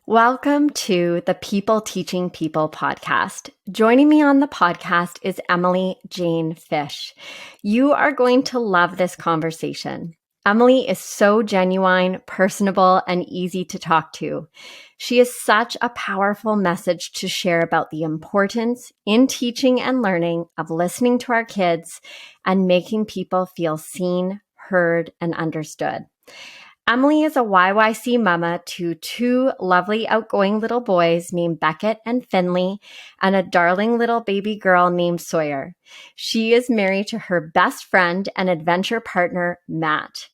Welcome to the People Teaching People podcast. Joining me on the podcast is Emilie Jane Fish. You are going to love this conversation. Emilie is so genuine, personable, and easy to talk to. She has such a powerful message to share about the importance in teaching and learning of listening to our kids and making people feel seen, heard, and understood. Emilie is a YYC mama to two lovely outgoing little boys named Beckett and Finley and a darling little baby girl named Sawyer. She is married to her best friend and adventure partner, Matt.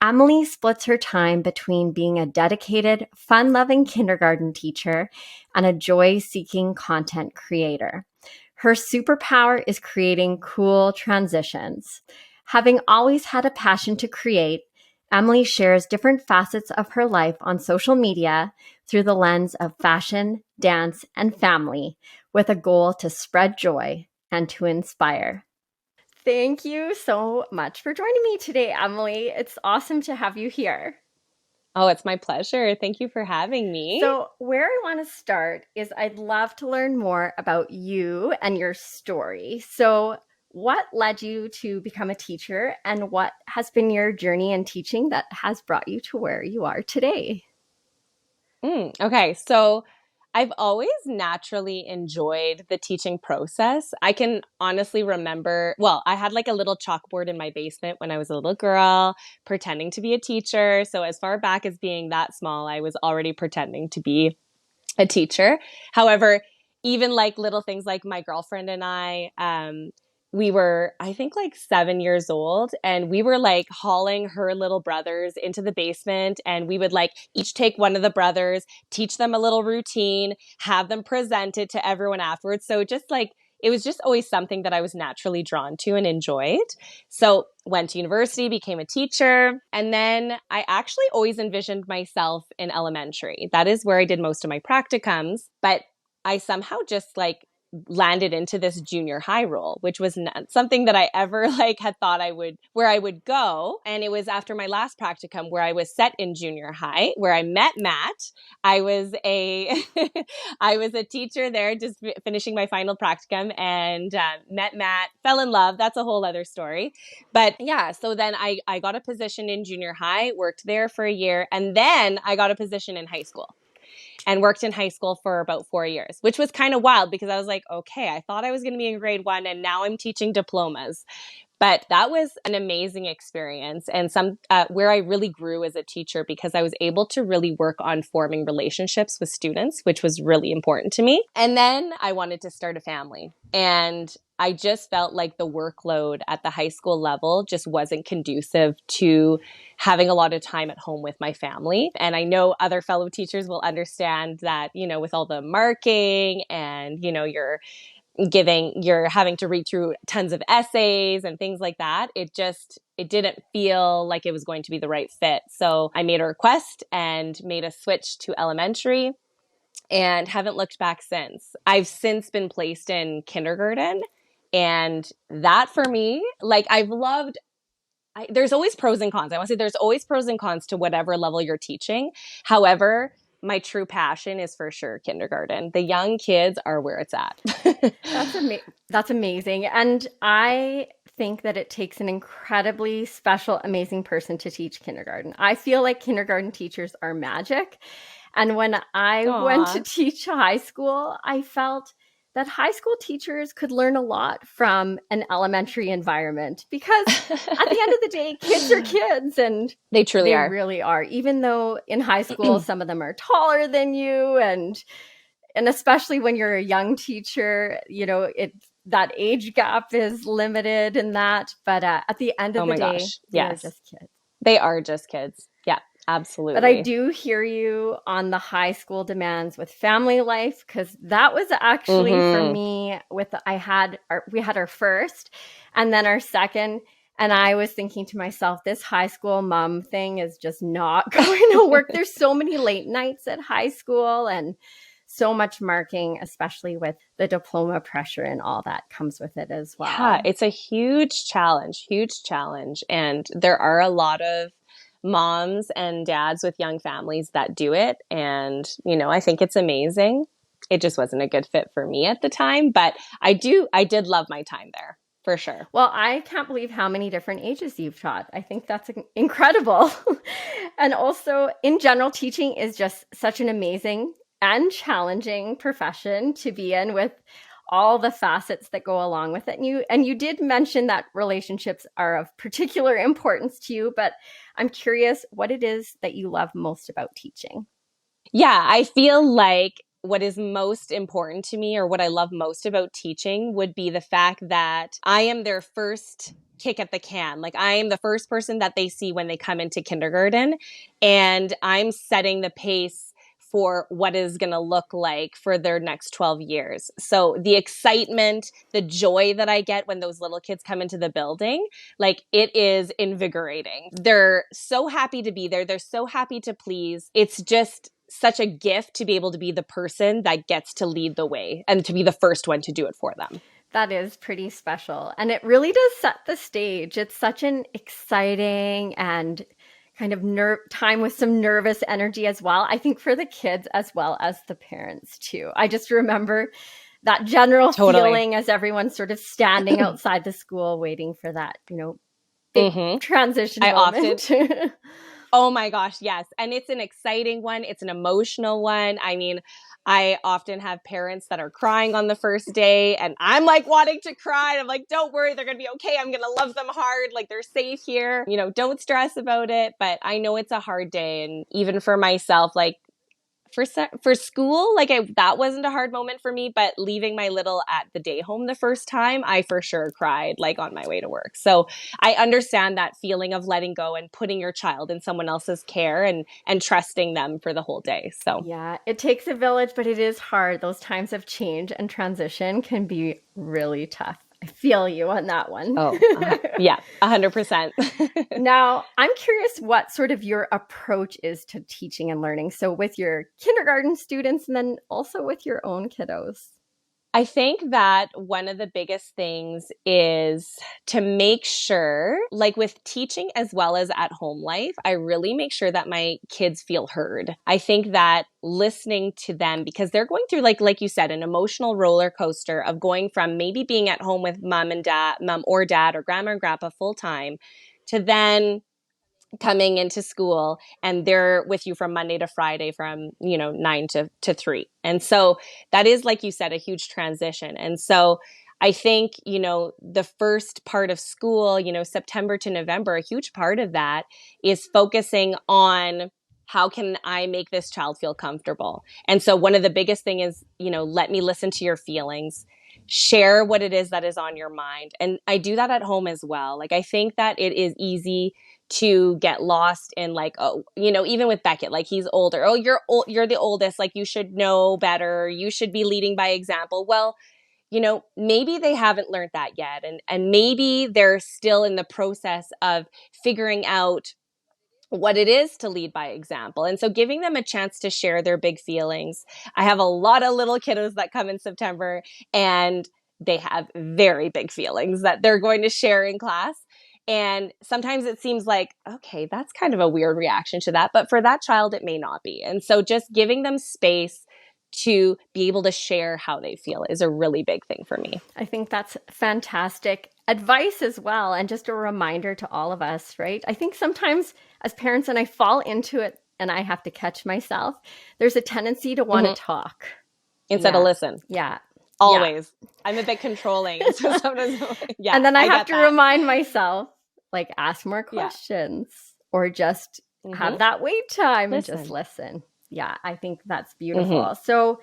Emilie splits her time between being a dedicated, fun-loving kindergarten teacher and a joy-seeking content creator. Her superpower is creating cool transitions. Having always had a passion to create, Emilie shares different facets of her life on social media through the lens of fashion, dance, and family, with a goal to spread joy and to inspire. Thank you so much for joining me today, Emilie. It's awesome to have you here. Oh, it's my pleasure. Thank you for having me. So, where I want to start is I'd love to learn more about you and your story. So, what led you to become a teacher, and what has been your journey in teaching that has brought you to where you are today? Okay, so I've always naturally enjoyed the teaching process. I can honestly remember, I had like a little chalkboard in my basement when I was a little girl, pretending to be a teacher. So as far back as being that small, I was already pretending to be a teacher. However, even like little things like my girlfriend and we were, I think, like 7 years old, and we were like hauling her little brothers into the basement, and we would like each take one of the brothers, teach them a little routine, have them present it to everyone afterwards. So just like, it was just always something that I was naturally drawn to and enjoyed. So went to university, became a teacher, and then I actually always envisioned myself in elementary. That is where I did most of my practicums, but I somehow just like landed into this junior high role, which was not something that I ever like had thought where I would go. And it was after my last practicum where I was set in junior high, where I met Matt. I was a, I was a teacher there, just finishing my final practicum, and met Matt, fell in love. That's a whole other story. But yeah, so then I got a position in junior high, worked there for a year, and then I got a position in high school. And worked in high school for about 4 years, which was kind of wild because I was like, okay, I thought I was going to be in grade 1 and now I'm teaching diplomas. But that was an amazing experience, and where I really grew as a teacher because I was able to really work on forming relationships with students, which was really important to me. And then I wanted to start a family, and I just felt like the workload at the high school level just wasn't conducive to having a lot of time at home with my family. And I know other fellow teachers will understand that, with all the marking and, you're having to read through tons of essays and things like that. It didn't feel like it was going to be the right fit. So I made a request and made a switch to elementary and haven't looked back since. I've since been placed in kindergarten, and that for me, like there's always pros and cons. I want to say there's always pros and cons to whatever level you're teaching. However, my true passion is for sure kindergarten. The young kids are where it's at. That's amazing. And I think that it takes an incredibly special, amazing person to teach kindergarten. I feel like kindergarten teachers are magic. And when I went to teach high school, I felt that high school teachers could learn a lot from an elementary environment because at the end of the day, kids are kids, and they really are. Even though in high school, some of them are taller than you, and especially when you're a young teacher, that age gap is limited in that. But at the end of the day, they're just kids. They are just kids. Yeah. Absolutely. But I do hear you on the high school demands with family life, because that was actually for me we had our first and then our second. And I was thinking to myself, this high school mom thing is just not going to work. There's so many late nights at high school and so much marking, especially with the diploma pressure and all that comes with it as well. Yeah, it's a huge challenge. And there are a lot of moms and dads with young families that do it. And, I think it's amazing. It just wasn't a good fit for me at the time, but I did love my time there for sure. Well, I can't believe how many different ages you've taught. I think that's incredible. And also, in general, teaching is just such an amazing and challenging profession to be in, with all the facets that go along with it. And you did mention that relationships are of particular importance to you, but I'm curious what it is that you love most about teaching. Yeah, I feel like what is most important to me, or what I love most about teaching, would be the fact that I am their first kick at the can. Like, I am the first person that they see when they come into kindergarten, and I'm setting the pace for what is going to look like for their next 12 years. So the excitement, the joy that I get when those little kids come into the building, like, it is invigorating. They're so happy to be there. They're so happy to please. It's just such a gift to be able to be the person that gets to lead the way and to be the first one to do it for them. That is pretty special. And it really does set the stage. It's such an exciting and kind of time with some nervous energy as well. I think for the kids as well as the parents too. I just remember that general Totally. feeling as everyone's sort of standing outside the school waiting for that, big transition moment. Oh my gosh, yes. And it's an exciting one. It's an emotional one. I mean, I often have parents that are crying on the first day, and I'm like wanting to cry. I'm like, don't worry, they're going to be okay. I'm going to love them hard. Like, they're safe here. Don't stress about it. But I know it's a hard day. And even for myself, like, for school, like, that wasn't a hard moment for me, but leaving my little at the day home the first time, I for sure cried, like, on my way to work. So I understand that feeling of letting go and putting your child in someone else's care and trusting them for the whole day. So yeah, it takes a village, but it is hard. Those times of change and transition can be really tough. I feel you on that one. Yeah, 100%. Now, I'm curious what sort of your approach is to teaching and learning. So with your kindergarten students and then also with your own kiddos. I think that one of the biggest things is to make sure, like with teaching as well as at home life, I really make sure that my kids feel heard. I think that listening to them, because they're going through, like you said, an emotional roller coaster of going from maybe being at home with mom or dad or grandma and grandpa full time, to then coming into school and they're with you from Monday to Friday from, 9 to 3. And so that is, like you said, a huge transition. And so I think, the first part of school, September to November, a huge part of that is focusing on how can I make this child feel comfortable? And so one of the biggest thing is, let me listen to your feelings. Share what it is that is on your mind. And I do that at home as well. Like, I think that it is easy to get lost in, like, oh, even with Beckett, like, he's older. Oh, you're the oldest. Like, you should know better. You should be leading by example. Well, maybe they haven't learned that yet. And maybe they're still in the process of figuring out what it is to lead by example. And so giving them a chance to share their big feelings. I have a lot of little kiddos that come in September, and they have very big feelings that they're going to share in class. And sometimes it seems like, okay, that's kind of a weird reaction to that. But for that child, it may not be. And so just giving them space to be able to share how they feel is a really big thing for me. I think that's fantastic advice as well. And just a reminder to all of us, right? I think sometimes as parents, and I fall into it and I have to catch myself, there's a tendency to want to talk instead of listen. Yeah. Always. Yeah. I'm a bit controlling. So sometimes, yeah. And then I have to remind myself, like, ask more questions or just have that wait time and just listen. Yeah, I think that's beautiful. So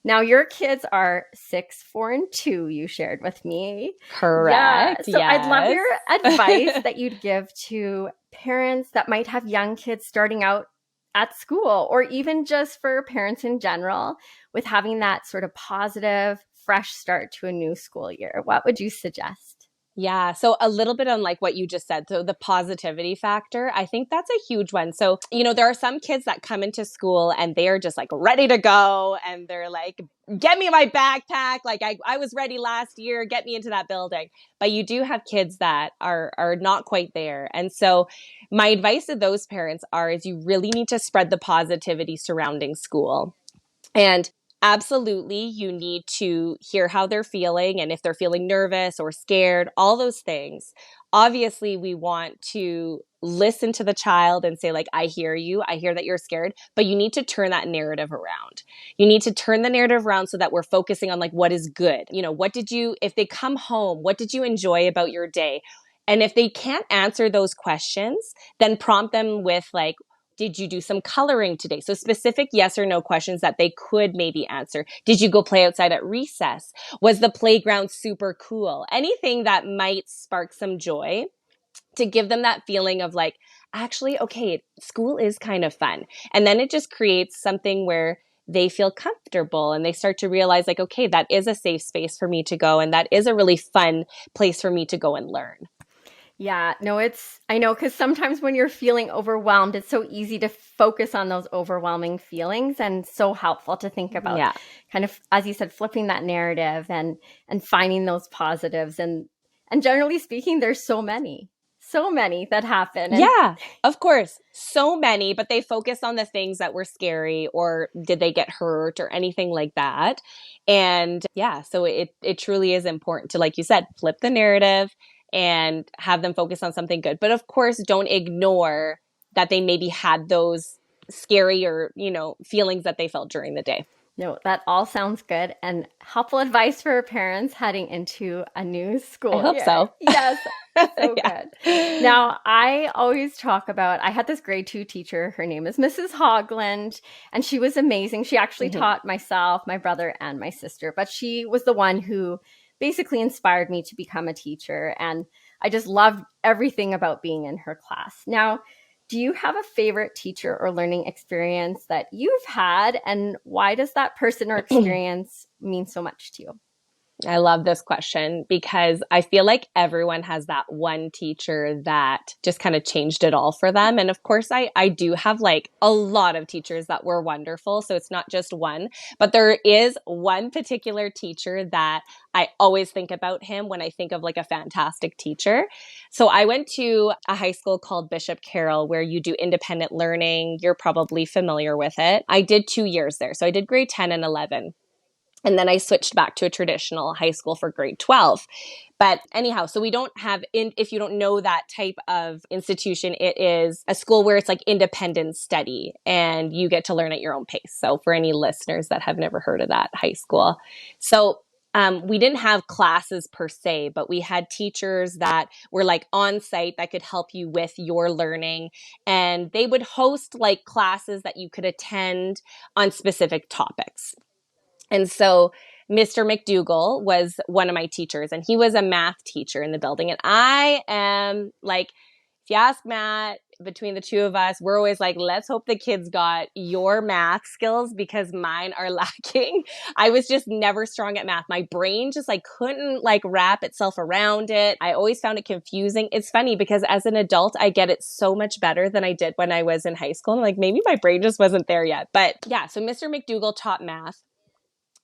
now your kids are 6, 4, and 2, you shared with me. Correct. Yeah. So I'd love your advice that you'd give to parents that might have young kids starting out at school, or even just for parents in general with having that sort of positive, fresh start to a new school year. What would you suggest? Yeah. So a little bit on like what you just said. So the positivity factor, I think that's a huge one. So, there are some kids that come into school and they are just like ready to go and they're like, get me my backpack. Like I was ready last year, get me into that building. But you do have kids that are not quite there. And so my advice to those parents is you really need to spread the positivity surrounding school. And absolutely, you need to hear how they're feeling and if they're feeling nervous or scared, all those things. Obviously, we want to listen to the child and say, like, I hear you. I hear that you're scared, but you need to turn that narrative around. You need to turn the narrative around so that we're focusing on like what is good. If they come home, what did you enjoy about your day? And if they can't answer those questions, then prompt them with like, did you do some coloring today? So specific yes or no questions that they could maybe answer. Did you go play outside at recess? Was the playground super cool? Anything that might spark some joy to give them that feeling of like, actually, okay, school is kind of fun. And then it just creates something where they feel comfortable and they start to realize like, okay, that is a safe space for me to go. And that is a really fun place for me to go and learn. Yeah, no, I know, because sometimes when you're feeling overwhelmed, it's so easy to focus on those overwhelming feelings, and so helpful to think about Yeah. kind of, as you said, flipping that narrative and finding those positives. And generally speaking, there's so many that happen. And Yeah, of course. So many, but they focus on the things that were scary or did they get hurt or anything like that. And yeah, so it truly is important to, like you said, flip the narrative and have them focus on something good. But of course, don't ignore that they maybe had those scary or, feelings that they felt during the day. no, that all sounds good and helpful advice for parents heading into a new I school hope year. so. Yes, so Yeah. good. Now, I always talk about, I had this grade 2 teacher. Her name is Mrs. Hogland, and she was amazing. She actually Mhm. taught myself, my brother, and my sister, but she was the one who basically inspired me to become a teacher. And I just loved everything about being in her class. Now, do you have a favorite teacher or learning experience that you've had, and why does that person or experience mean so much to you? I love this question because I feel like everyone has that one teacher that just kind of changed it all for them. And of course, I do have like a lot of teachers that were wonderful. So it's not just one, but there is one particular teacher that I always think about him when I think of like a fantastic teacher. So I went to a high school called Bishop Carroll where you do independent learning. You're probably familiar with it. I did 2 years there. So I did grade 10 and 11. And then I switched back to a traditional high school for grade 12. But anyhow, so we don't have, if you don't know that type of institution, it is a school where it's like independent study and you get to learn at your own pace. So for any listeners that have never heard of that high school. So we didn't have classes per se, but we had teachers that were like on site that could help you with your learning. And they would host like classes that you could attend on specific topics. And so Mr. McDougall was one of my teachers, and he was a math teacher in the building. And I am like, if you ask Matt, between the two of us, we're always like, let's hope the kids got your math skills because mine are lacking. I was just never strong at math. My brain just like couldn't like wrap itself around it. I always found it confusing. It's funny because as an adult, I get it so much better than I did when I was in high school. I'm like, maybe my brain just wasn't there yet. But yeah, so Mr. McDougall taught math.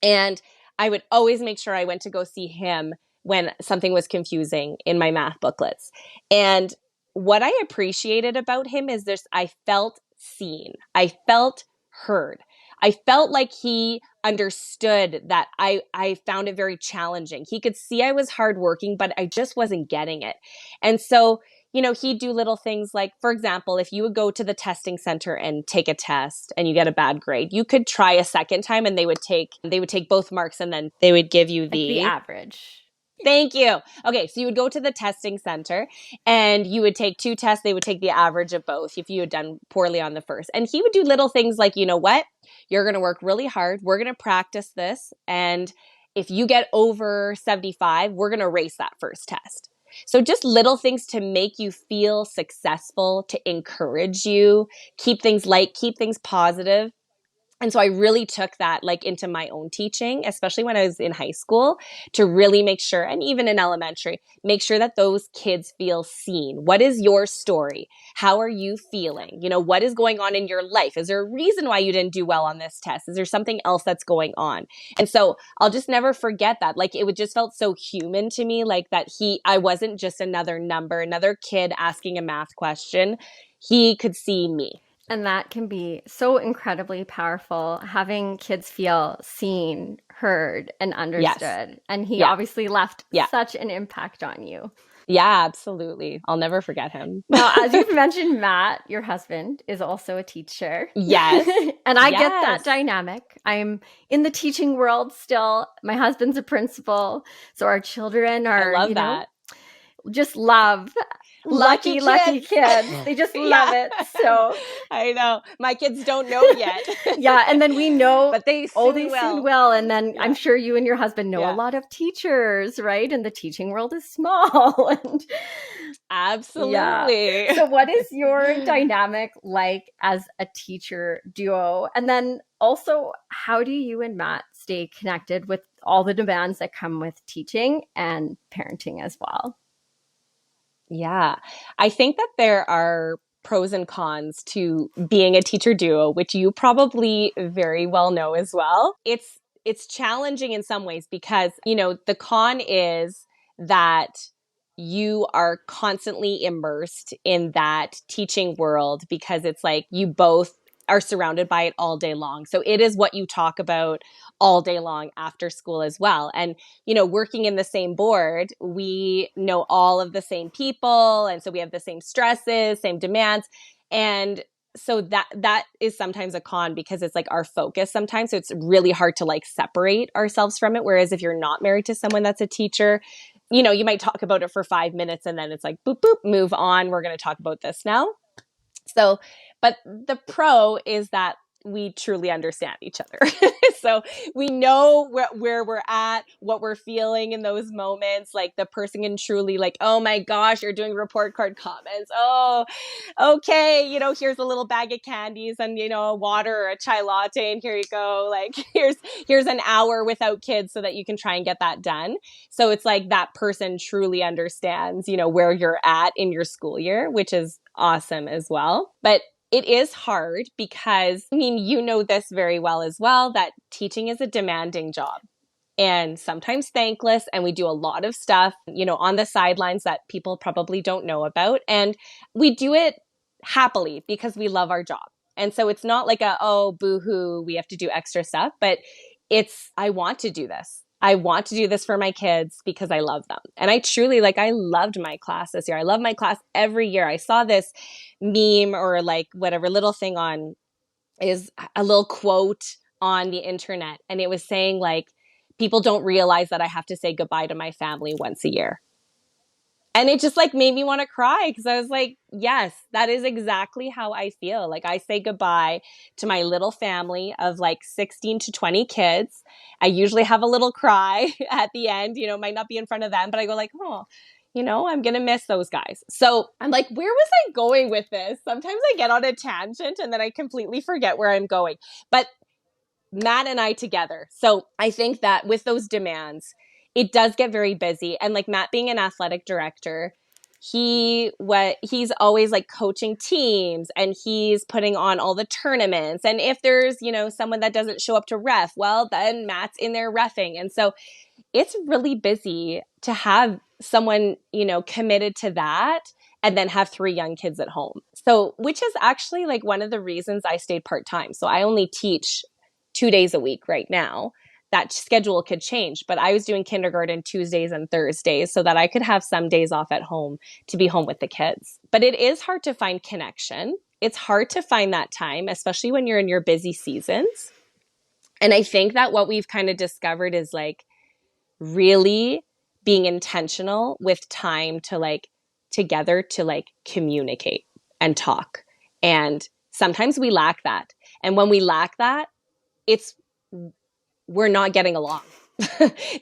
And I would always make sure I went to go see him when something was confusing in my math booklets. And what I appreciated about him is I felt seen. I felt heard. I felt like he understood that I found it very challenging. He could see I was hardworking, but I just wasn't getting it. And so he'd do little things like, for example, if you would go to the testing center and take a test and you get a bad grade, you could try a second time and they would take both marks and then they would give you Like the the average. Thank you. Okay, so you would go to the testing center and you would take two tests. They would take the average of both if you had done poorly on the first. And he would do little things like, you know what? You're going to work really hard. We're going to practice this. And if you get over 75, we're going to erase that first test. So just little things to make you feel successful, to encourage you, keep things light, keep things positive. And so I really took that like into my own teaching, especially when I was in high school, to really make sure, and even in elementary, make sure that those kids feel seen. What is your story? How are you feeling? You know, what is going on in your life? Is there a reason why you didn't do well on this test? Is there something else that's going on? And so I'll just never forget that. Like it would just felt so human to me, like that I wasn't just another number, another kid asking a math question. He could see me. And that can be so incredibly powerful, having kids feel seen, heard, and Yes. understood. And he Yeah. obviously left Yeah. such an impact on you. Yeah, absolutely. I'll never forget him. Now, as you've mentioned, Matt, your husband, is also a teacher. Yes. And I get that Yes. dynamic. I'm in the teaching world still. My husband's a principal. So our children I are, love that. just love Lucky lucky kids. kids. They just love Yeah. it. So I know. My kids don't know yet. yeah, and then we know, But they they soon soon will. will. And then I'm Yeah. sure you and your husband know a Yeah. lot of teachers, right? And the teaching world is small. And yeah. Absolutely. So what is your dynamic like as a teacher duo? And then also, how do you and Matt stay connected with all the demands that come with teaching and parenting as well? Yeah. I think that there are pros and cons to being a teacher duo, which you probably very well know as well. It's challenging in some ways because, you know, the con is that you are constantly immersed in that teaching world because it's like you both are surrounded by it all day long. So it is what you talk about all day long after school as well. And you know, working in the same board, we know all of the same people. And so we have the same stresses, same demands. And so that is sometimes a con because it's like our focus sometimes. So it's really hard to like separate ourselves from it. Whereas if you're not married to someone that's a teacher, you know, you might talk about it for 5 minutes and then it's like, boop, boop, move on. We're going to talk about this now. So, but the pro is that we truly understand each other. So we know where we're at, what we're feeling in those moments. Like the person can truly like, oh my gosh, you're doing report card comments. Oh, okay. You know, here's a little bag of candies and, you know, a water or a chai latte. And here you go. Like here's an hour without kids so that you can try and get that done. So it's like that person truly understands, you know, where you're at in your school year, which is awesome as well. But it is hard because, I mean, you know this very well as well, that teaching is a demanding job and sometimes thankless. And we do a lot of stuff, you know, on the sidelines that people probably don't know about. And we do it happily because we love our job. And so it's not like oh, boo-hoo, we have to do extra stuff, but I want to do this. I want to do this for my kids because I love them. And I truly, like, I loved my class this year. I love my class every year. I saw this meme or like whatever little thing is a little quote on the internet. And it was saying like, people don't realize that I have to say goodbye to my family once a year. And it just like made me want to cry because I was like, yes, that is exactly how I feel. Like I say goodbye to my little family of like 16 to 20 kids. I usually have a little cry at the end, you know, might not be in front of them, but I go like, oh, you know, I'm going to miss those guys. So I'm like, where was I going with this? Sometimes I get on a tangent and then I completely forget where I'm going. But Matt and I together. So I think that with those demands, it does get very busy. And like Matt being an athletic director, he's always like coaching teams and he's putting on all the tournaments. And if there's, you know, someone that doesn't show up to ref, well, then Matt's in there reffing. And so it's really busy to have someone, you know, committed to that and then have 3 young kids at home. So, which is actually like one of the reasons I stayed part-time. So I only teach 2 days a week right now. That schedule could change, but I was doing kindergarten Tuesdays and Thursdays so that I could have some days off at home to be home with the kids. But it is hard to find connection. It's hard to find that time, especially when you're in your busy seasons. And I think that what we've kind of discovered is like really being intentional with time to like together to like communicate and talk. And sometimes we lack that. And when we lack that, it's we're not getting along.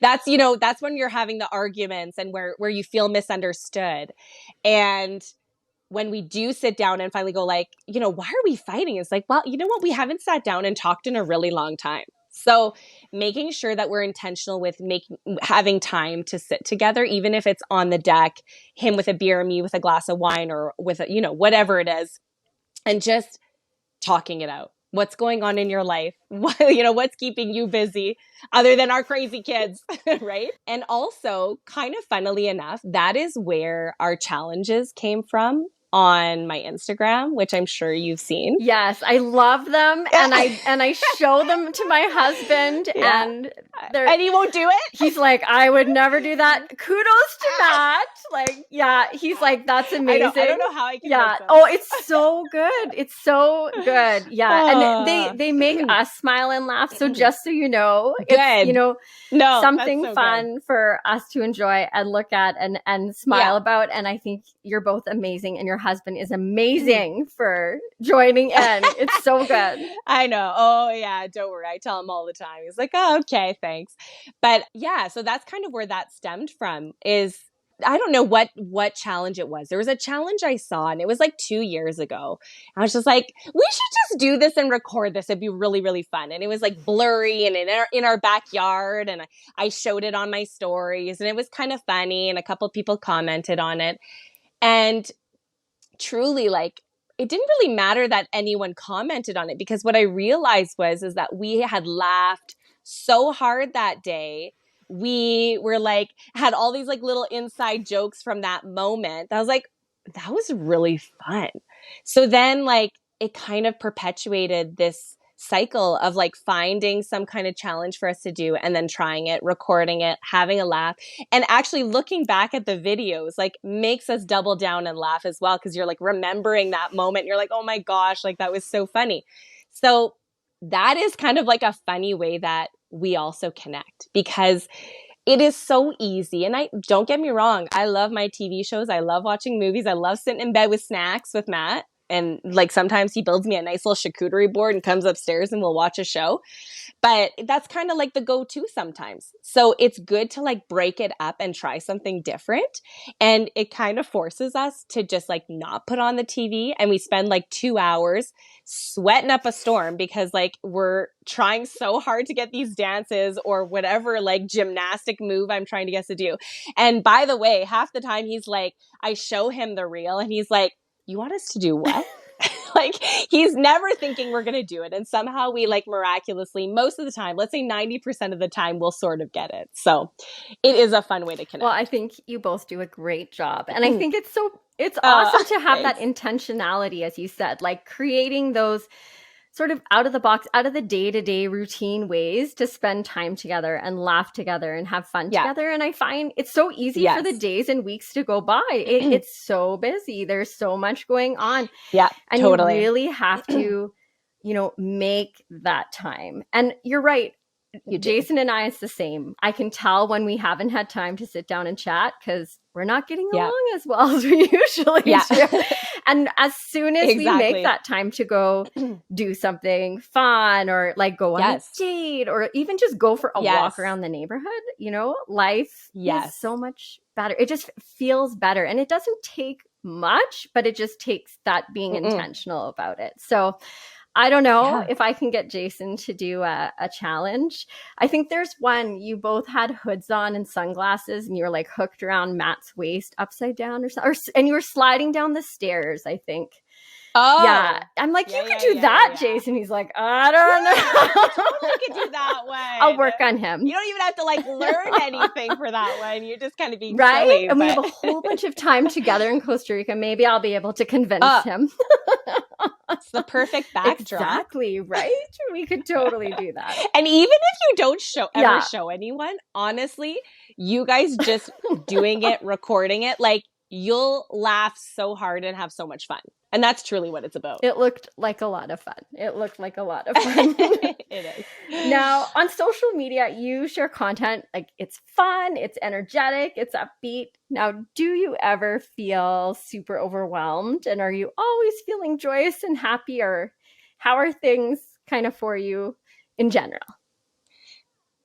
That's, you know, that's when you're having the arguments and where you feel misunderstood. And when we do sit down and finally go like, why are we fighting? It's like, well, you know what? We haven't sat down and talked in a really long time. So making sure that we're intentional with having time to sit together, even if it's on the deck, him with a beer, me with a glass of wine, or with whatever it is, and just talking it out. What's going on in your life? What's keeping you busy other than our crazy kids, right? And also, kind of funnily enough, that is where our challenges came from on my Instagram, which I'm sure you've seen. Yes, I love them, and I show them to my husband, and he won't do it. He's like, I would never do that. Kudos to Matt. Like, yeah, he's like, that's amazing. I don't know how I can. Yeah. Oh, it's so good. It's so good. Yeah, and they make us smile and laugh. So just so you know, it's something so fun for us to enjoy and look at and smile about. And I think you're both amazing, and your husband is amazing for joining in. It's so good. I know. Oh yeah, don't worry. I tell him all the time. He's like, oh, okay, thanks. But yeah, so that's kind of where that stemmed from. Is I don't know what challenge it was. There was a challenge I saw, and it was like 2 years ago. I was just like, we should just do this and record this. It'd be really, really fun. And it was like blurry and in our backyard. And I showed it on my stories, and it was kind of funny. And a couple of people commented on it. And truly, like, it didn't really matter that anyone commented on it, because what I realized is that we had laughed so hard that day. We were like, had all these like little inside jokes from that moment. I was like, that was really fun. So then like it kind of perpetuated this cycle of like finding some kind of challenge for us to do, and then trying it, recording it, having a laugh, and actually looking back at the videos like makes us double down and laugh as well, because you're like remembering that moment. You're like, oh my gosh, like that was so funny. So that is kind of like a funny way that we also connect, because it is so easy. And don't get me wrong, I love my TV shows. I love watching movies. I love sitting in bed with snacks with Matt. And like sometimes he builds me a nice little charcuterie board and comes upstairs and we'll watch a show. But that's kind of like the go-to sometimes. So it's good to like break it up and try something different. And it kind of forces us to just like not put on the TV. And we spend like 2 hours sweating up a storm, because like we're trying so hard to get these dances or whatever like gymnastic move I'm trying to get us to do. And by the way, half the time he's like, I show him the reel and he's like, you want us to do what? Like he's never thinking we're going to do it. And somehow we like miraculously, most of the time, let's say 90% of the time, we'll sort of get it. So it is a fun way to connect. Well, I think you both do a great job. And I think it's awesome to have that intentionality, as you said, like creating those sort of out of the box, out of the day-to-day routine ways to spend time together and laugh together and have fun together. And I find it's so easy for the days and weeks to go by. It's so busy. There's so much going on. Yeah, and totally. You really have to, make that time. And you're right. Jason and I, it's the same. I can tell when we haven't had time to sit down and chat, because we're not getting along as well as we usually do. And as soon as we make that time to go do something fun, or like go on a date, or even just go for a walk around the neighborhood, life is so much better. It just feels better. And it doesn't take much, but it just takes that being intentional about it. So I don't know if I can get Jason to do a challenge. I think there's one, you both had hoods on and sunglasses, and you were like hooked around Matt's waist upside down or something, and you were sliding down the stairs, I think. Oh, yeah. I'm like, you could do that, Jason. He's like, I don't know. I totally could do that one. I'll work on him. You don't even have to like learn anything for that one. You're just kind of being right. Silly, and we have a whole bunch of time together in Costa Rica. Maybe I'll be able to convince him. It's the perfect backdrop. Exactly, right? We could totally do that. And even if you don't ever show anyone, honestly, you guys just doing it, recording it, like you'll laugh so hard and have so much fun. And that's truly what it's about. It looked like a lot of fun. It is. Now, on social media, you share content like it's fun, it's energetic, it's upbeat. Now, do you ever feel super overwhelmed? And are you always feeling joyous and happy? Or how are things kind of for you in general?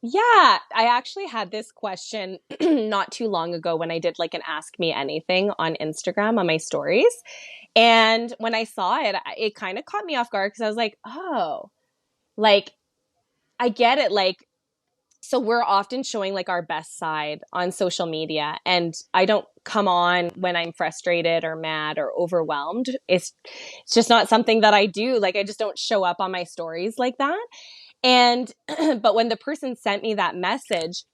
Yeah, I actually had this question not too long ago when I did like an Ask Me Anything on Instagram on my stories. And when I saw it, it kind of caught me off guard because I was like, oh, like I get it. Like, so we're often showing like our best side on social media, and I don't come on when I'm frustrated or mad or overwhelmed. It's just not something that I do. Like I just don't show up on my stories like that. And but when the person sent me that message,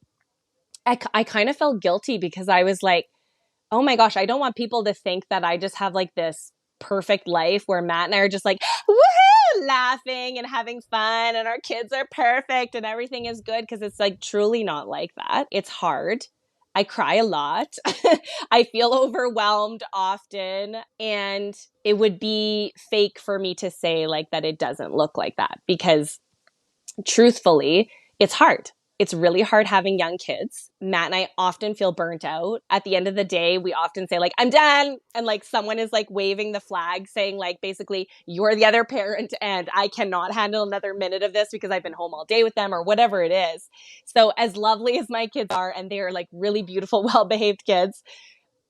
I kind of felt guilty because I was like, oh my gosh, I don't want people to think that I just have like this perfect life where Matt and I are just like, woohoo, laughing and having fun and our kids are perfect and everything is good, because it's like truly not like that. It's hard. I cry a lot. I feel overwhelmed often. And it would be fake for me to say like that it doesn't look like that, because truthfully, it's hard. It's really hard having young kids. Matt and I often feel burnt out. At the end of the day, we often say like, I'm done. And like someone is like waving the flag saying like, basically, you're the other parent and I cannot handle another minute of this because I've been home all day with them or whatever it is. So as lovely as my kids are, and they are like really beautiful, well-behaved kids,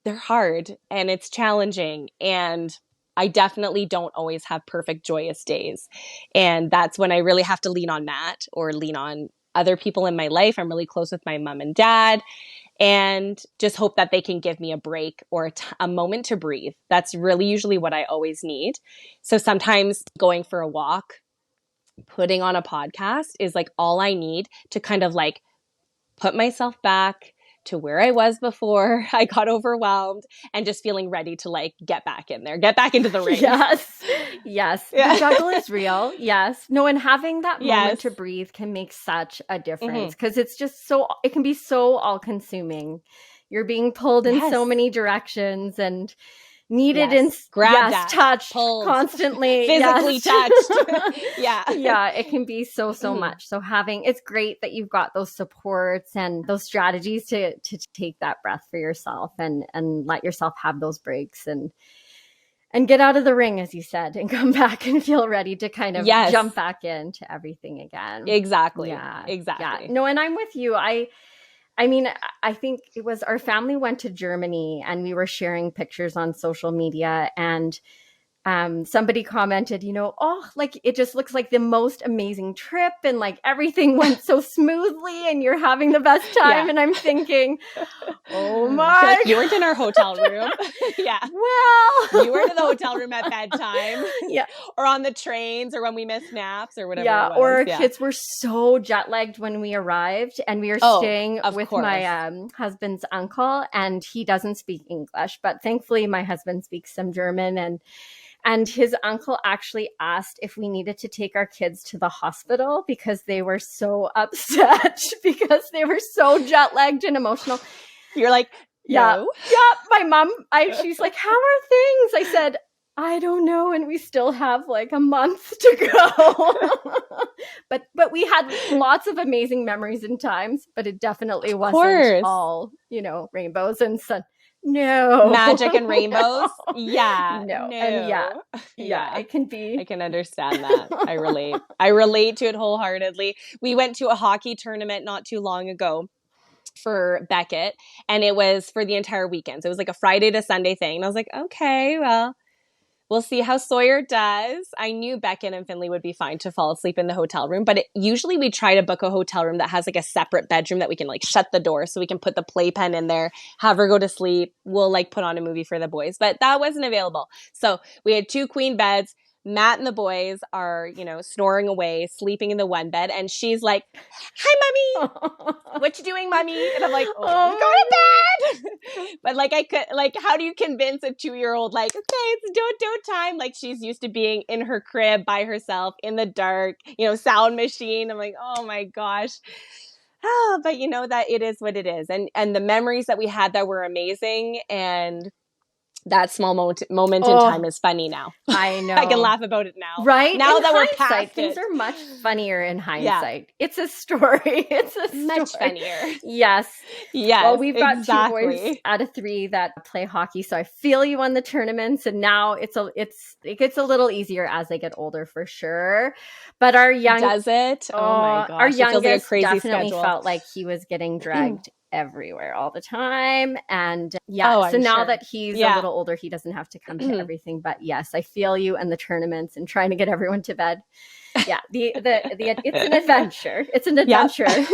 they're hard and it's challenging. And I definitely don't always have perfect, joyous days. And that's when I really have to lean on Matt or lean on other people in my life. I'm really close with my mom and dad, and just hope that they can give me a break or a moment to breathe. That's really usually what I always need. So sometimes going for a walk, putting on a podcast is like all I need to kind of like put myself back to where I was before I got overwhelmed, and just feeling ready to like get back in there, get back into the ring. Yes. Yes. Yeah. The juggle is real. Yes. No, and having that moment Yes. to breathe can make such a difference, Mm-hmm. because it's just so, it can be so all consuming. You're being pulled in so Yes. many directions and needed in, Yes. Grabbed yes, at, touched pulled, constantly. physically Yes. touched. Yeah. Yeah, it can be so, so Mm-hmm. much. So having, it's great that you've got those supports and those strategies to take that breath for yourself and let yourself have those breaks and get out of the ring, as you said, and come back and feel ready to kind of Yes. jump back into everything again. Exactly. Yeah. Yeah. Exactly. No, and I'm with you. I mean, I think it was our family went to Germany and we were sharing pictures on social media, and somebody commented, oh, like it just looks like the most amazing trip and like everything went so smoothly and you're having the best time. Yeah. And I'm thinking, oh I feel my like you weren't in our hotel room. Yeah. Well, You weren't in the hotel room at bedtime. Yeah. Or on the trains, or when we missed naps or whatever Yeah, it was. or our Yeah. kids were so jet lagged when we arrived, and we were Oh, staying of with course. my husband's uncle, and he doesn't speak English, but thankfully my husband speaks some German, and his uncle actually asked if we needed to take our kids to the hospital because they were so upset because they were so jet lagged and emotional. You're like, no. Yeah. My mom, she's like, how are things? I said, I don't know, and we still have like a month to go. but we had lots of amazing memories and times, but it definitely wasn't all, rainbows and sun. No. Magic and rainbows. No. Yeah. No. No. And yeah, Yeah. it can be. I can understand that. I relate. I relate to it wholeheartedly. We went to a hockey tournament not too long ago for Beckett, and it was for the entire weekend. So it was like a Friday to Sunday thing. And I was like, okay, well, we'll see how Sawyer does. I knew Beckett and Finley would be fine to fall asleep in the hotel room, but usually we try to book a hotel room that has like a separate bedroom that we can like shut the door so we can put the playpen in there, have her go to sleep. We'll like put on a movie for the boys, but that wasn't available. So we had 2 queen beds. Matt and the boys are, snoring away, sleeping in the one bed. And she's like, hi, mommy. What you doing, mommy? And I'm like, oh, go to bed. But like, I could, like, how do you convince a 2-year-old, like, okay, it's don't time? Like, she's used to being in her crib by herself in the dark, sound machine. I'm like, oh my gosh. But that it is what it is. And the memories that we had that were amazing. And that small moment in time is funny now. I know. I can laugh about it now. Right? Now in that we're hindsight, past things it. are much funnier in hindsight. Yeah. It's a story. It's a Much story. funnier. Yes. Yes, Well, we've got exactly. 2 boys out of 3 that play hockey, so I feel you on the tournaments. And now it gets a little easier as they get older, for sure. But Does it? Oh my our gosh, it feels like a youngest crazy definitely schedule. felt like he was getting dragged everywhere all the time. And Oh, so I'm now sure. that he's a Yeah. little older, he doesn't have to come to everything. But yes, I feel you, and the tournaments and trying to get everyone to bed. Yeah, it's an adventure. It's an adventure. Yep.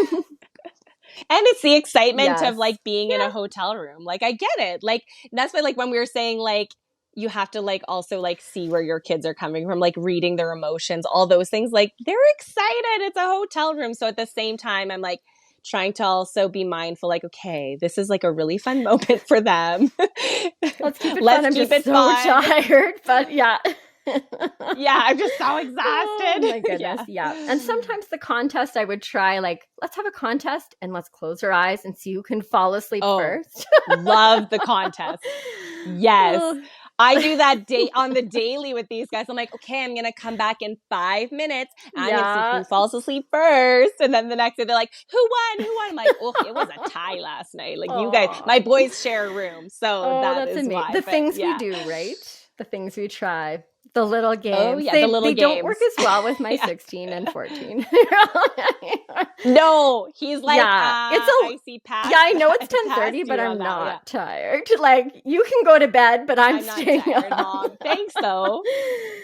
And it's the excitement Yes. of like being in a hotel room. Like, I get it. Like, that's why, like, when we were saying, like, you have to like also like see where your kids are coming from, like reading their emotions, all those things. Like, they're excited. It's a hotel room. So at the same time, I'm like trying to also be mindful, like, okay, this is like a really fun moment for them. Let's keep it Let's fun. I'm keep just it so fun. tired, but yeah. Yeah, I'm just so exhausted. Oh my goodness. Yeah. And sometimes the contest I would try, like, let's have a contest and let's close our eyes and see who can fall asleep first. Love the contest. Yes. Oh. I do that on the daily with these guys. I'm like, okay, I'm going to come back in 5 minutes. And I'm going to see who falls asleep first. And then the next day they're like, who won? Who won? I'm like, oh, it was a tie last night. Like, you guys, my boys share a room. So that is amazing. why. The things we do, right? The things we try. The little games. Oh, yeah, the little they games. don't work as well with my 16 and 14. No, he's like, I see past. Yeah, I know it's 10:30, but I'm not tired. Like, you can go to bed, but I'm staying tired, up. Mom. Thanks, though.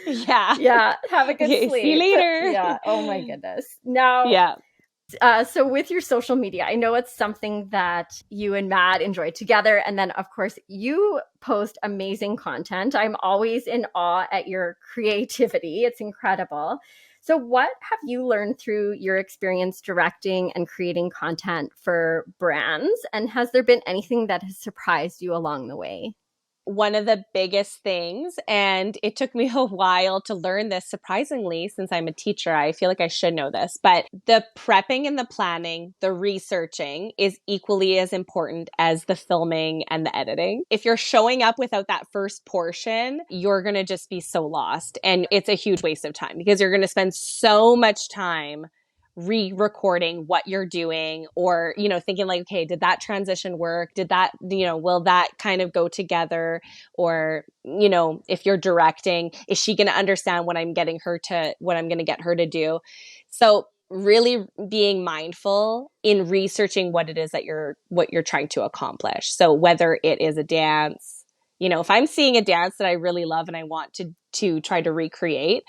Yeah. Yeah. Have a good sleep. See you later. Yeah. Oh my goodness. Now, yeah. So with your social media, I know it's something that you and Matt enjoy together. And then, of course, you post amazing content. I'm always in awe at your creativity. It's incredible. So what have you learned through your experience directing and creating content for brands? And has there been anything that has surprised you along the way? One of the biggest things, and it took me a while to learn this, surprisingly, since I'm a teacher, I feel like I should know this, but the prepping and the planning, the researching is equally as important as the filming and the editing. If you're showing up without that first portion, you're going to just be so lost. And it's a huge waste of time because you're going to spend so much time re-recording what you're doing, or, thinking like, okay, did that transition work? Did that, will that kind of go together? Or, if you're directing, is she going to understand what I'm going to get her to do? So really being mindful in researching what it is that what you're trying to accomplish. So whether it is a dance, if I'm seeing a dance that I really love and I want to try to recreate,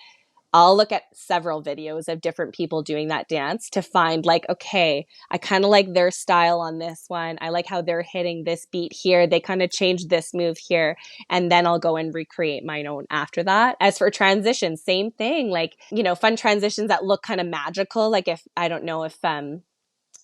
I'll look at several videos of different people doing that dance to find like, okay, I kind of like their style on this one. I like how they're hitting this beat here. They kind of changed this move here. And then I'll go and recreate my own after that. As for transitions, same thing, like, fun transitions that look kind of magical. Like I don't know if,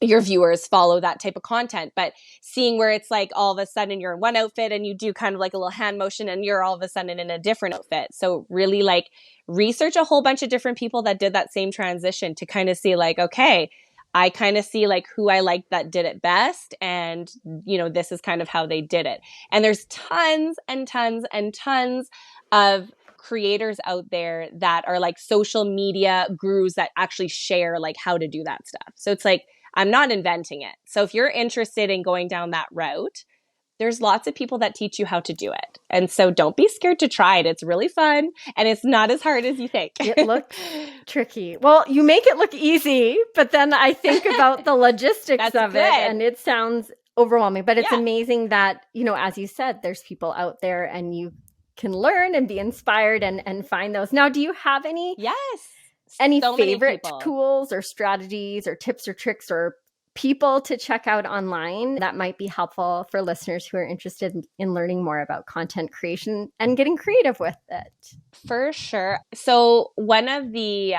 your viewers follow that type of content, but seeing where it's like all of a sudden you're in one outfit and you do kind of like a little hand motion and you're all of a sudden in a different outfit. So really like research a whole bunch of different people that did that same transition to kind of see like, okay, I kind of see like who I like that did it best. And, this is kind of how they did it. And there's tons and tons and tons of creators out there that are like social media gurus that actually share like how to do that stuff. So it's like, I'm not inventing it. So if you're interested in going down that route, there's lots of people that teach you how to do it. And so don't be scared to try it. It's really fun and it's not as hard as you think. It looks tricky. Well, you make it look easy, but then I think about the logistics of it and it sounds overwhelming. But it's amazing that, as you said, there's people out there and you can learn and be inspired and find those. Now, do you have any favorite tools or strategies or tips or tricks or people to check out online that might be helpful for listeners who are interested in learning more about content creation and getting creative with it? For sure. So one of the,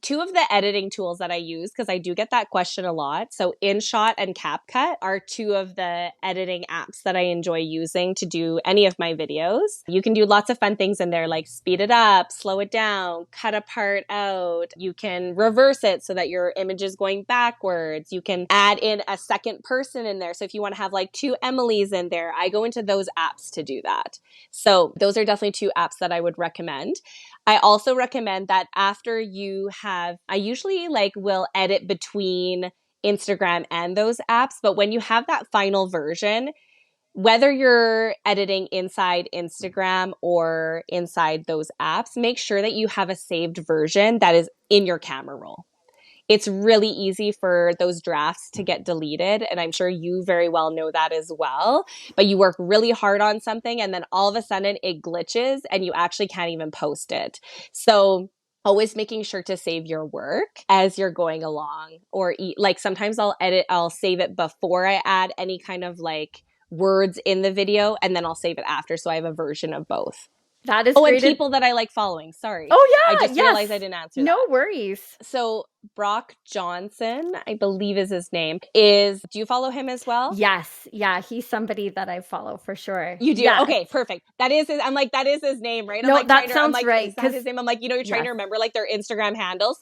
two of the editing tools that I use, because I do get that question a lot. So InShot and CapCut are two of the editing apps that I enjoy using to do any of my videos. You can do lots of fun things in there, like speed it up, slow it down, cut a part out. You can reverse it so that your image is going backwards. You can add add in a second person in there. So if you want to have like two Emilies in there, I go into those apps to do that. So those are definitely two apps that I would recommend. I also recommend that after you have, I usually like will edit between Instagram and those apps, but when you have that final version, whether you're editing inside Instagram or inside those apps, make sure that you have a saved version that is in your camera roll. It's really easy for those drafts to get deleted. And I'm sure you very well know that as well. But you work really hard on something and then all of a sudden it glitches and you actually can't even post it. So always making sure to save your work as you're going along, or like sometimes I'll save it before I add any kind of like words in the video, and then I'll save it after. So I have a version of both. That is great. And people that I like following. Sorry. Oh, yeah. I just realized I didn't answer that. No worries. So Brock Johnson, I believe is his name, do you follow him as well? Yes. Yeah. He's somebody that I follow for sure. You do? Yes. Okay, perfect. That is his name, right? No, that sounds right. Is that his name? I'm like, you're trying to remember like their Instagram handles.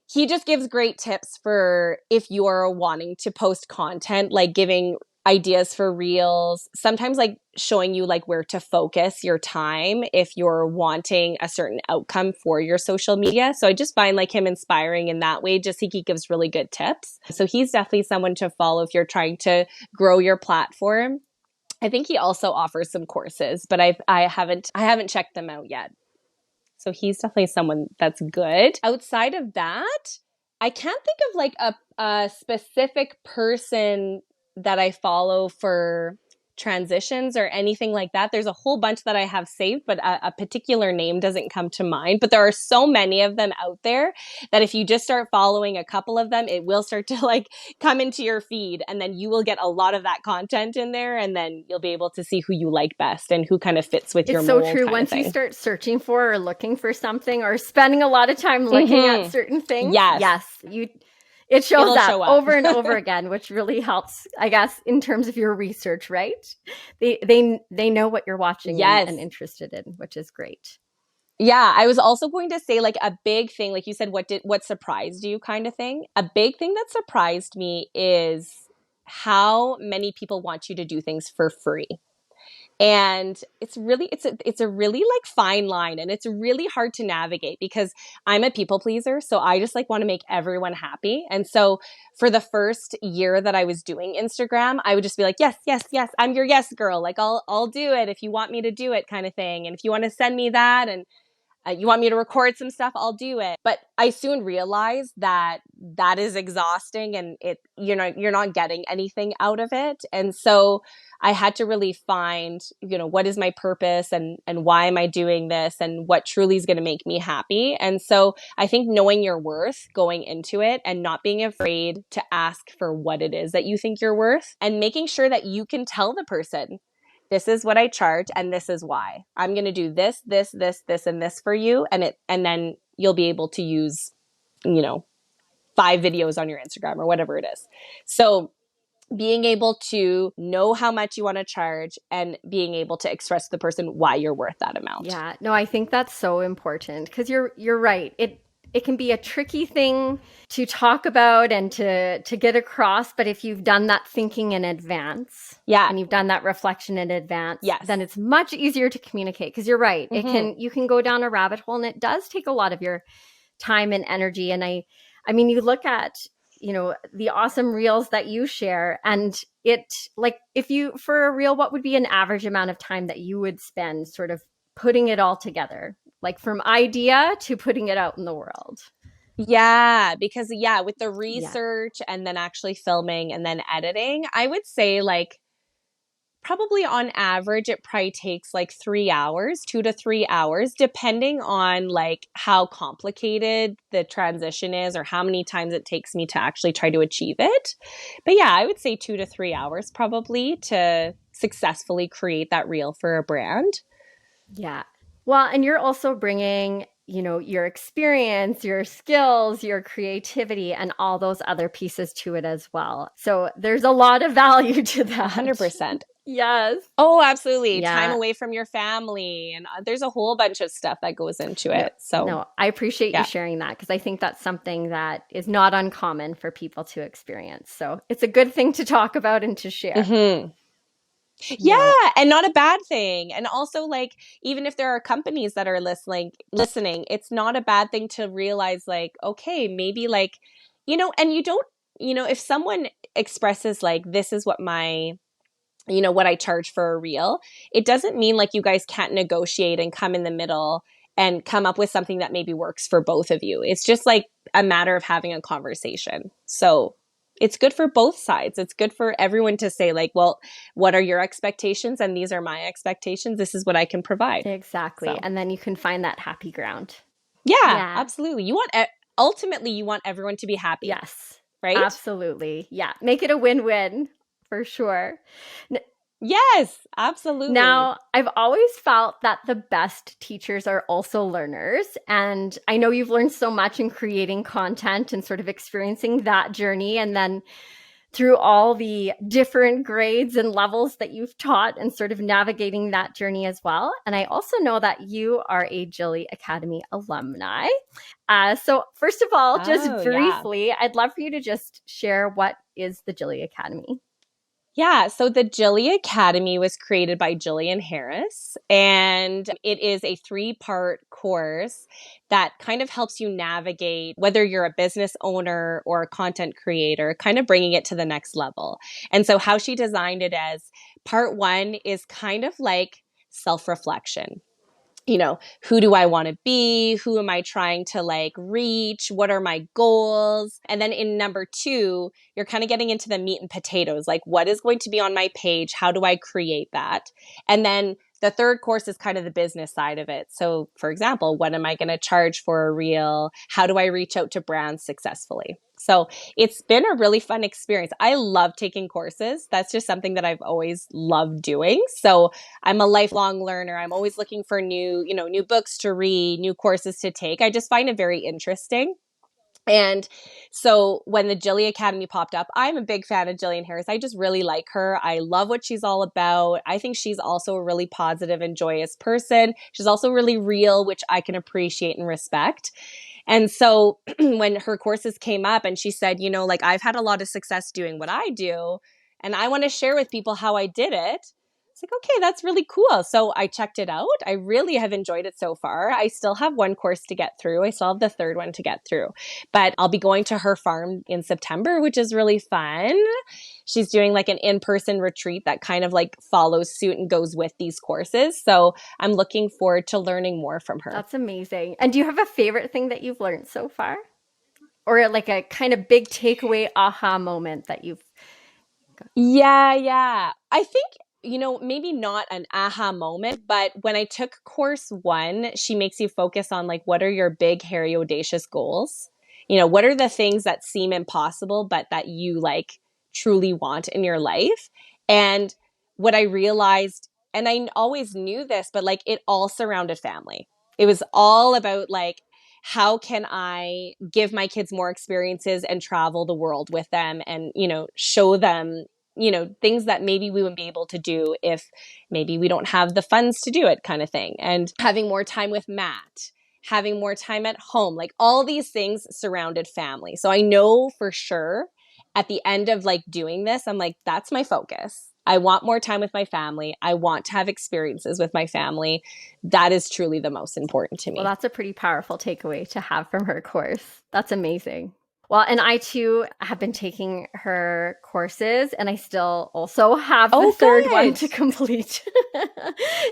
He just gives great tips for if you are wanting to post content, like giving ideas for reels, sometimes like showing you like where to focus your time if you're wanting a certain outcome for your social media. So I just find like him inspiring in that way. Just he gives really good tips. So he's definitely someone to follow if you're trying to grow your platform. I think he also offers some courses, but I haven't checked them out yet. So he's definitely someone that's good. Outside of that, I can't think of like a specific person that I follow for transitions or anything like that. There's a whole bunch that I have saved, but a particular name doesn't come to mind. But there are so many of them out there that if you just start following a couple of them, it will start to like come into your feed, and then you will get a lot of that content in there, and then you'll be able to see who you like best and who kind of fits with your mold. It's so true. Once you start searching for or looking for something or spending a lot of time looking at certain things, it shows up over and over again, which really helps, I guess, in terms of your research, right? They know what you're watching and interested in, which is great. Yeah, I was also going to say like a big thing, like you said, what surprised you kind of thing. A big thing that surprised me is how many people want you to do things for free. And it's a really like fine line, and it's really hard to navigate because I'm a people pleaser. So I just like want to make everyone happy. And so for the first year that I was doing Instagram, I would just be like, yes, yes, yes, I'm your yes girl. Like I'll do it if you want me to do it kind of thing. And if you want to send me that and you want me to record some stuff, I'll do it. But I soon realized that is exhausting, and you're not getting anything out of it. And so I had to really find, what is my purpose and why am I doing this and what truly is going to make me happy. And so I think knowing your worth going into it and not being afraid to ask for what it is that you think you're worth, and making sure that you can tell the person, this is what I charge and this is why. I'm going to do this, this, this, this, and this for you. And then you'll be able to use, 5 videos on your Instagram or whatever it is. So being able to know how much you want to charge and being able to express to the person why you're worth that amount. Yeah, no, I think that's so important because you're right. It can be a tricky thing to talk about and to get across, but if you've done that thinking in advance, and you've done that reflection in advance, then it's much easier to communicate because you're right. Mm-hmm. You can go down a rabbit hole, and it does take a lot of your time and energy. And I mean, you look at the awesome reels that you share, and it like for a reel, what would be an average amount of time that you would spend sort of putting it all together? Like from idea to putting it out in the world. Yeah, because with the research and then actually filming and then editing, I would say like probably on average, it probably takes like 3 hours, 2 to 3 hours, depending on like how complicated the transition is or how many times it takes me to actually try to achieve it. But I would say 2 to 3 hours probably to successfully create that reel for a brand. Yeah. Well, and you're also bringing, your experience, your skills, your creativity, and all those other pieces to it as well. So there's a lot of value to that. 100%. Yes. Oh, absolutely. Time Yeah. away from your family. And there's a whole bunch of stuff that goes into No, it. So, no, I appreciate you yeah. sharing that because I think that's something that is not uncommon for people to experience. So it's a good thing to talk about and to share. Hmm. Yeah, Yeah, and not a bad thing. And also like even if there are companies that are listening, it's not a bad thing to realize like okay, maybe like and you don't if someone expresses like this is what my what I charge for a reel, it doesn't mean like you guys can't negotiate and come in the middle and come up with something that maybe works for both of you. It's just like a matter of having a conversation. So it's good for both sides. It's good for everyone to say, like, well, what are your expectations? And these are my expectations. This is what I can provide. exactly. So, And then you can find that happy ground. yeah, Yeah. absolutely. Ultimately, you want everyone to be happy, Yes. right? Absolutely. Yeah. Make it a win-win for sure. Yes, absolutely. Now, I've always felt that the best teachers are also learners. And I know you've learned so much in creating content and sort of experiencing that journey. And then through all the different grades and levels that you've taught and sort of navigating that journey as well. And I also know that you are a Gilly Academy alumni. So, first of all, just Oh, yeah. briefly, I'd love for you to just share what is the Gilly Academy. Yeah, so the Jilly Academy was created by Jillian Harris, and it is a 3-part course that kind of helps you navigate whether you're a business owner or a content creator, kind of bringing it to the next level. And so, how she designed it as part 1 is kind of like self reflection. Who do I want to be? Who am I trying to like reach? What are my goals? And then in number 2, you're kind of getting into the meat and potatoes, like what is going to be on my page? How do I create that? And then the third course is kind of the business side of it. So, for example, what am I going to charge for a reel? How do I reach out to brands successfully? So, it's been a really fun experience. I love taking courses. That's just something that I've always loved doing. So, I'm a lifelong learner. I'm always looking for new books to read, new courses to take. I just find it very interesting. And so when the Jilly Academy popped up, I'm a big fan of Jillian Harris. I just really like her. I love what she's all about. I think she's also a really positive and joyous person. She's also really real, which I can appreciate and respect. And so when her courses came up and she said, like I've had a lot of success doing what I do, and I want to share with people how I did it. It's like, okay, that's really cool. So I checked it out. I really have enjoyed it so far. I still have one course to get through. I still have the third one to get through. But I'll be going to her farm in September, which is really fun. She's doing like an in-person retreat that kind of like follows suit and goes with these courses. So I'm looking forward to learning more from her. That's amazing. And do you have a favorite thing that you've learned so far? Or like a kind of big takeaway aha moment that you've got? Yeah, yeah. I think, maybe not an aha moment, but when I took course 1, she makes you focus on like, what are your big, hairy, audacious goals? What are the things that seem impossible, but that you like truly want in your life? And what I realized, and I always knew this, but like it all surrounded family. It was all about like, how can I give my kids more experiences and travel the world with them and, show them things that maybe we wouldn't be able to do if maybe we don't have the funds to do it, kind of thing. And having more time with Matt, having more time at home, like all these things surrounded family. So I know for sure at the end of like doing this, I'm like, that's my focus. I want more time with my family. I want to have experiences with my family. That is truly the most important to Well, me. that's a pretty powerful takeaway to have from her course. That's amazing. Well, and I too have been taking her courses, and I still also have the Oh, third one good. to complete.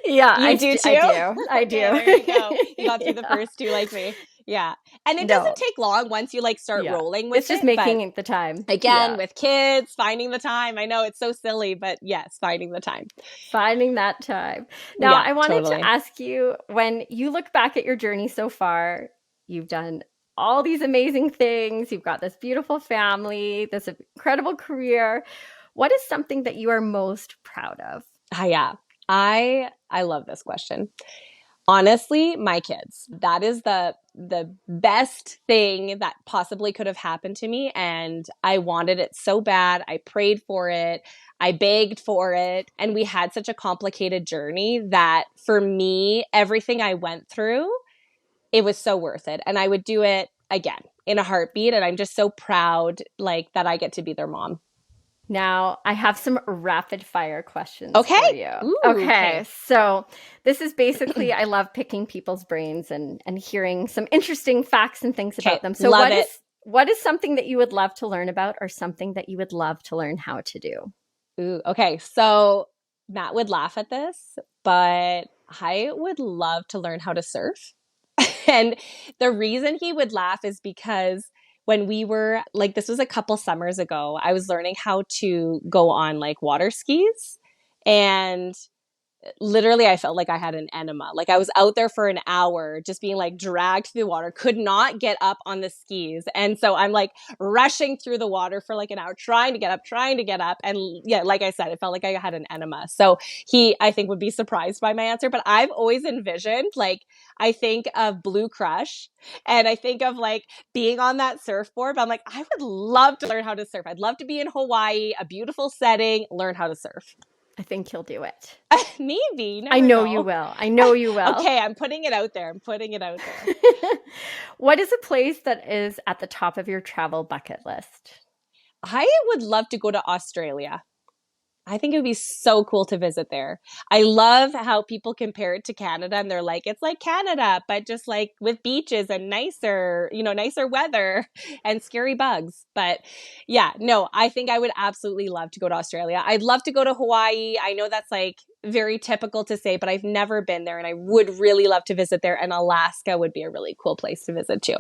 Yeah, You do I too? do. I Okay, do. there you go. You got through the Yeah. first 2 like me. Yeah. And it doesn't No, take long once you like start yeah. rolling with It's just it. But making the time. again, Yeah. with kids, finding the time. I know it's so silly, but yes, finding the time. Finding that time. Now, Yeah, I wanted to totally. ask you when you look back at your journey so far, you've done all these amazing things. You've got this beautiful family, this incredible career. What is something that you are most proud of? Yeah. I love this question. Honestly, my kids. That is the best thing that possibly could have happened to me, and I wanted it so bad. I prayed for it. I begged for it, and we had such a complicated journey that for me, everything I went through, it was so worth it, and I would do it again in a heartbeat, and I'm just so proud like that I get to be their mom. Now, I have some rapid fire questions Okay. for you. Ooh, Okay, okay. so this is basically I love picking people's brains and hearing some interesting facts and things Okay. about them. So Love it. what is something that you would love to learn about or something that you would love to learn how to do? Ooh, okay. So Matt would laugh at this, but I would love to learn how to surf. And the reason he would laugh is because when we were like, this was a couple summers ago, I was learning how to go on like water skis. And literally I felt like I had an enema. Like I was out there for an hour just being like dragged through the water, could not get up on the skis. And so I'm like rushing through the water for like an hour, trying to get up, trying to get up. And yeah, like I said, it felt like I had an enema. So he, I think, would be surprised by my answer. But I've always envisioned, like, I think of Blue Crush and I think of like being on that surfboard. But I'm like, I would love to learn how to surf. I'd love to be in Hawaii, a beautiful setting, learn how to surf. I think you'll do it. Maybe, I never know you know. will. I know you will. Okay, I'm putting it out there. I'm putting it out there. What is a place that is at the top of your travel bucket list? I would love to go to Australia. I think it would be so cool to visit there. I love how people compare it to Canada and they're like, it's like Canada, but just like with beaches and nicer, nicer weather and scary bugs. But yeah, no, I think I would absolutely love to go to Australia. I'd love to go to Hawaii. I know that's like very typical to say, but I've never been there and I would really love to visit there. And Alaska would be a really cool place to visit too.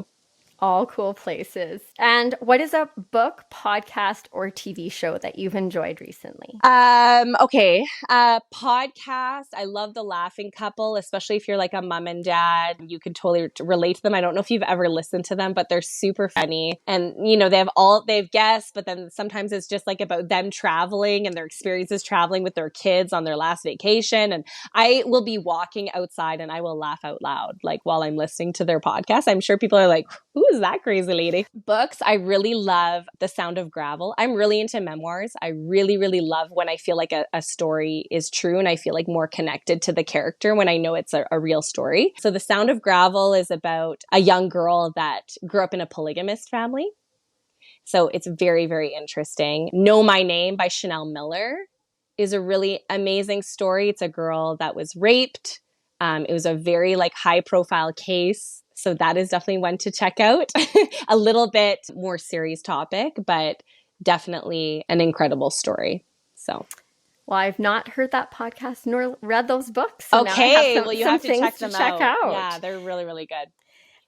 All cool places. And what is a book, podcast, or TV show that you've enjoyed recently? Okay. Podcast. I love The Laughing Couple, especially if you're like a mom and dad. You can totally relate to them. I don't know if you've ever listened to them, but they're super funny. And, they have guests, but then sometimes it's just like about them traveling and their experiences traveling with their kids on their last vacation. And I will be walking outside and I will laugh out loud, like while I'm listening to their podcast. I'm sure people are like, who is that crazy lady? Books. I really love The Sound of Gravel. I'm really into memoirs. I really, really love when I feel like a story is true and I feel like more connected to the character when I know it's a real story. So The Sound of Gravel is about a young girl that grew up in a polygamist family. So it's very, very interesting. Know My Name by Chanel Miller is a really amazing story. It's a girl that was raped. It was a very like high profile case. So that is definitely one to check out. A little bit more serious topic, but definitely an incredible story. So Well, I've not heard that podcast nor read those books. So now I have okay, well you some have to things check to them check out. Yeah, out. they're really, really good.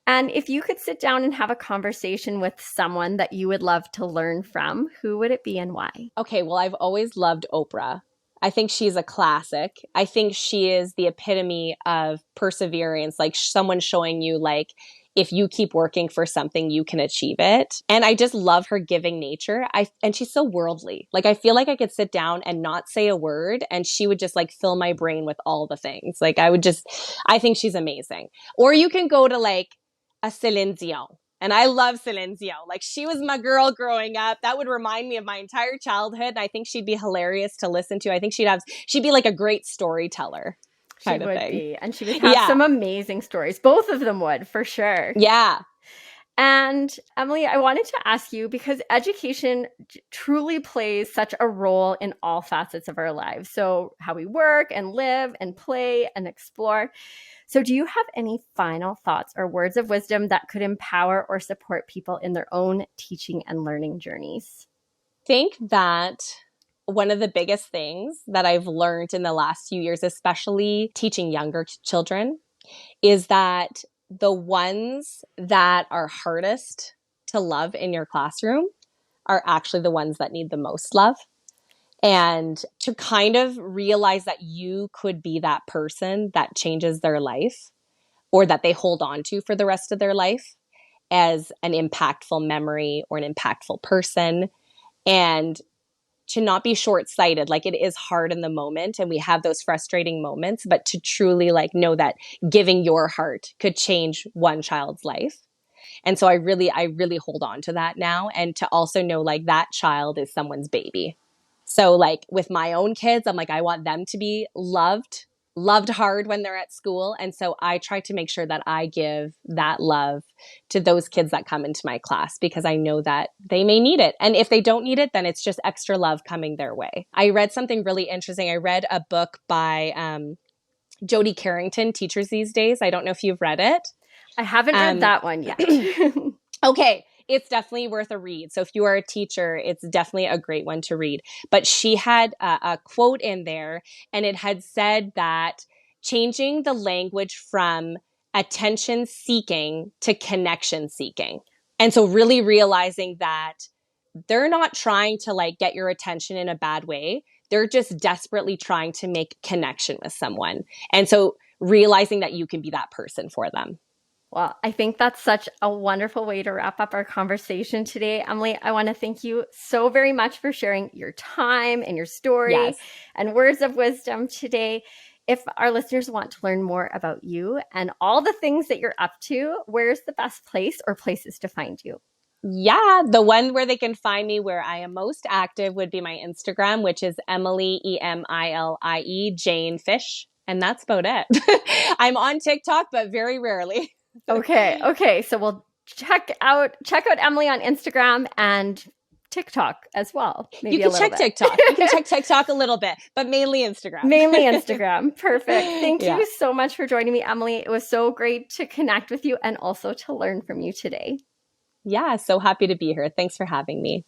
And if you could sit down and have a conversation with someone that you would love to learn from, who would it be and why? Okay, well, I've always loved Oprah. I think she's a classic. I think she is the epitome of perseverance, like someone showing you, like, if you keep working for something, you can achieve it. And I just love her giving nature. And she's so worldly. Like, I feel like I could sit down and not say a word, and she would just like fill my brain with all the things. Like, I think she's amazing. Or you can go to like a Celine Dion. And I love Celine Dion. Like, she was my girl growing up. That would remind me of my entire childhood. And I think she'd be hilarious to listen to. I think she'd be like a great storyteller She kind of would thing. be. And she would have Yeah. some amazing stories. Both of them would, for sure. Yeah. And Emilie, I wanted to ask you because education truly plays such a role in all facets of our lives. So, how we work and live and play and explore. So, do you have any final thoughts or words of wisdom that could empower or support people in their own teaching and learning journeys? Think that one of the biggest things that I've learned in the last few years, especially teaching younger children, is that the ones that are hardest to love in your classroom are actually the ones that need the most love. And to kind of realize that you could be that person that changes their life or that they hold on to for the rest of their life as an impactful memory or an impactful person. And to not be short-sighted. Like, it is hard in the moment and we have those frustrating moments, but to truly like know that giving your heart could change one child's life. And so I really hold on to that now, and to also know like that child is someone's baby. So like with my own kids, I'm like, I want them to be loved hard when they're at school. And so I try to make sure that I give that love to those kids that come into my class, because I know that they may need it. And if they don't need it, then it's just extra love coming their way. I read something really interesting. I read a book by Jodi Carrington, Teachers These Days. I don't know if you've read it. I haven't read that one yet. Okay, it's definitely worth a read. So if you are a teacher, it's definitely a great one to read. But she had a quote in there, and it had said that changing the language from attention seeking to connection seeking. And so really realizing that they're not trying to like get your attention in a bad way. They're just desperately trying to make connection with someone. And so realizing that you can be that person for them. Well, I think that's such a wonderful way to wrap up our conversation today. Emilie, I want to thank you so very much for sharing your time and your story Yes. and words of wisdom today. If our listeners want to learn more about you and all the things that you're up to, where's the best place or places to find you? Yeah, the one where they can find me where I am most active would be my Instagram, which is Emilie, Emilie Jane Fish. And that's about it. I'm on TikTok, but very rarely. Okay. So we'll check out Emilie on Instagram and TikTok as well. Maybe You can a little check bit. TikTok. You can check TikTok a little bit, but mainly Instagram. Mainly Instagram. Perfect. Thank Yeah. you so much for joining me, Emilie. It was so great to connect with you and also to learn from you today. Yeah, so happy to be here. Thanks for having me.